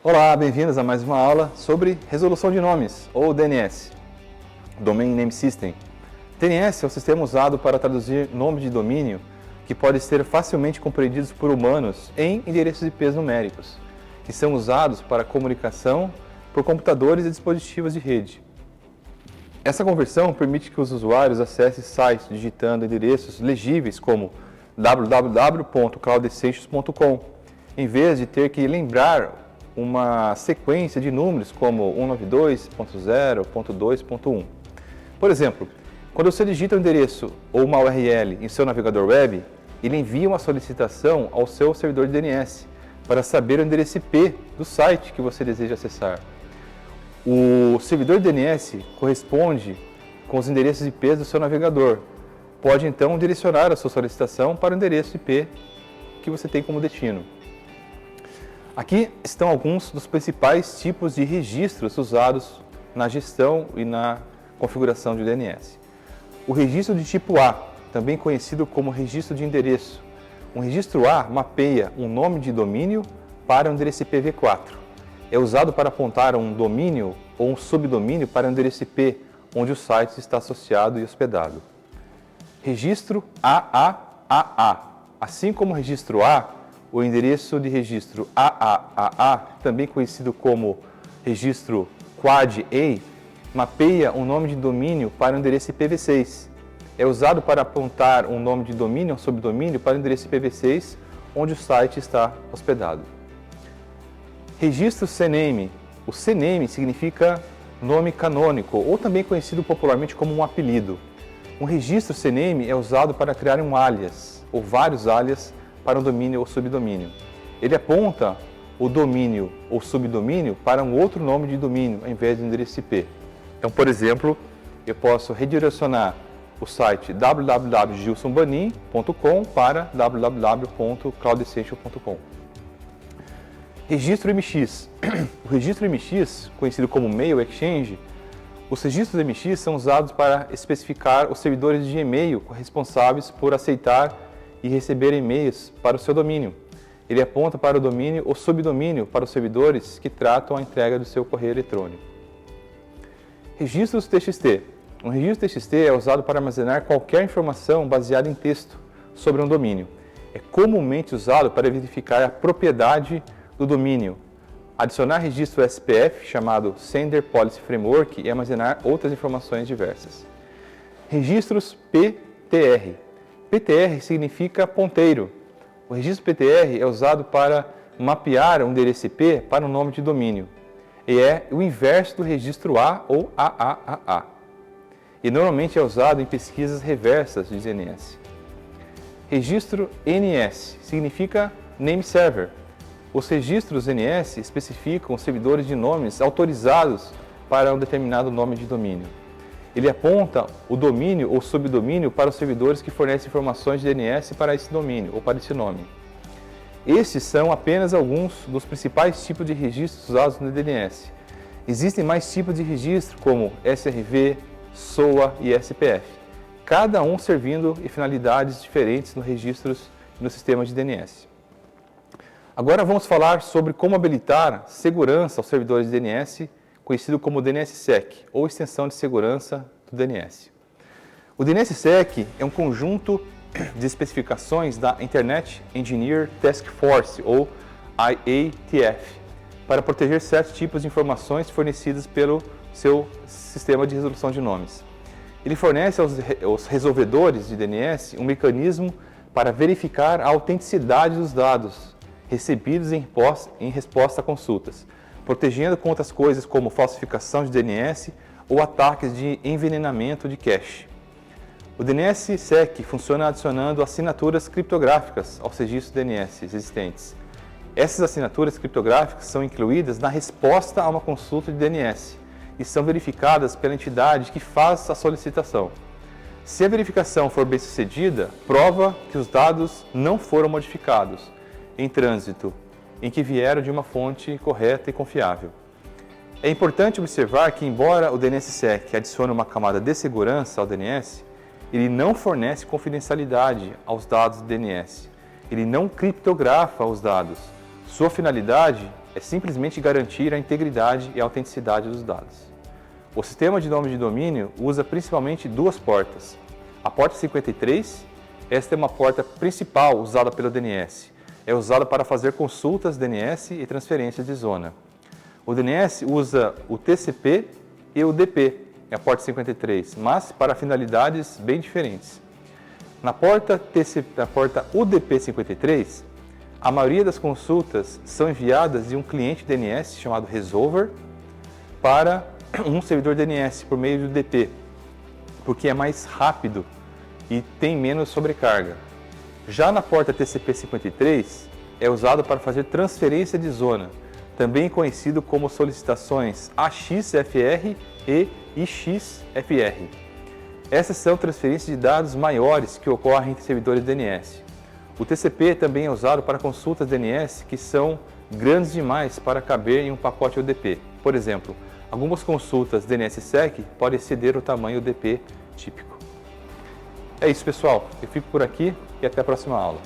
Olá, bem-vindos a mais uma aula sobre resolução de nomes, ou DNS, Domain Name System. DNS é o sistema usado para traduzir nomes de domínio que podem ser facilmente compreendidos por humanos em endereços IP numéricos, que são usados para comunicação por computadores e dispositivos de rede. Essa conversão permite que os usuários acessem sites digitando endereços legíveis como www.cloudessentials.com, em vez de ter que lembrar uma sequência de números como 192.0.2.1. Por exemplo, quando você digita um endereço ou uma URL em seu navegador web, ele envia uma solicitação ao seu servidor de DNS para saber o endereço IP do site que você deseja acessar. O servidor de DNS corresponde com os endereços IP do seu navegador. Pode então direcionar a sua solicitação para o endereço IP que você tem como destino. Aqui estão alguns dos principais tipos de registros usados na gestão e na configuração de DNS. O registro de tipo A, também conhecido como registro de endereço. Um registro A mapeia um nome de domínio para um endereço IPv4. É usado para apontar um domínio ou um subdomínio para um endereço IP onde o site está associado e hospedado. Registro AAAA. Assim como o registro A, o endereço de registro AAAA, também conhecido como registro Quad-A, mapeia um nome de domínio para o endereço IPv6. É usado para apontar um nome de domínio ou subdomínio para o endereço IPv6, onde o site está hospedado. Registro CNAME. O CNAME significa nome canônico, ou também conhecido popularmente como um apelido. Um registro CNAME é usado para criar um alias, ou vários alias, para um domínio ou subdomínio. Ele aponta o domínio ou subdomínio para um outro nome de domínio, ao invés do endereço IP. Então, por exemplo, eu posso redirecionar o site www.gilsonbanin.com para www.cloudessentials.com. Registro MX. O registro MX, conhecido como Mail Exchange, os registros MX são usados para especificar os servidores de e-mail responsáveis por aceitar e receber e-mails para o seu domínio. Ele aponta para o domínio ou subdomínio para os servidores que tratam a entrega do seu correio eletrônico. Registros TXT. Um registro TXT é usado para armazenar qualquer informação baseada em texto sobre um domínio. É comumente usado para verificar a propriedade do domínio, adicionar registro SPF, chamado Sender Policy Framework, e armazenar outras informações diversas. Registros PTR. PTR significa ponteiro. O registro PTR é usado para mapear um endereço IP para um nome de domínio. E é o inverso do registro A ou AAAA. E normalmente é usado em pesquisas reversas de DNS. Registro NS significa Name Server. Os registros NS especificam os servidores de nomes autorizados para um determinado nome de domínio. Ele aponta o domínio ou subdomínio para os servidores que fornecem informações de DNS para esse domínio ou para esse nome. Estes são apenas alguns dos principais tipos de registros usados no DNS. Existem mais tipos de registro como SRV, SOA e SPF, cada um servindo em finalidades diferentes nos registros e no sistema de DNS. Agora vamos falar sobre como habilitar segurança aos servidores de DNS, conhecido como DNSSEC, ou extensão de segurança do DNS. O DNSSEC é um conjunto de especificações da Internet Engineer Task Force, ou IATF, para proteger certos tipos de informações fornecidas pelo seu sistema de resolução de nomes. Ele fornece aos resolvedores de DNS um mecanismo para verificar a autenticidade dos dados recebidos em resposta a consultas, protegendo contra as coisas como falsificação de DNS ou ataques de envenenamento de cache. O DNSSEC funciona adicionando assinaturas criptográficas aos registros DNS existentes. Essas assinaturas criptográficas são incluídas na resposta a uma consulta de DNS e são verificadas pela entidade que faz a solicitação. Se a verificação for bem-sucedida, prova que os dados não foram modificados em trânsito, em que vieram de uma fonte correta e confiável. É importante observar que, embora o DNSSEC adicione uma camada de segurança ao DNS, ele não fornece confidencialidade aos dados do DNS. Ele não criptografa os dados. Sua finalidade é simplesmente garantir a integridade e a autenticidade dos dados. O sistema de nome de domínio usa principalmente duas portas. A porta 53, esta é uma porta principal usada pelo DNS. É usada para fazer consultas DNS e transferências de zona. O DNS usa o TCP e o DP, é a porta 53, mas para finalidades bem diferentes. Na porta UDP53, a maioria das consultas são enviadas de um cliente DNS chamado Resolver para um servidor DNS por meio do DP, porque é mais rápido e tem menos sobrecarga. Já na porta TCP53, é usado para fazer transferência de zona, também conhecido como solicitações AXFR e IXFR. Essas são transferências de dados maiores que ocorrem entre servidores DNS. O TCP também é usado para consultas DNS que são grandes demais para caber em um pacote UDP. Por exemplo, algumas consultas DNSSEC podem exceder o tamanho UDP típico. É isso, pessoal. Eu fico por aqui e até a próxima aula.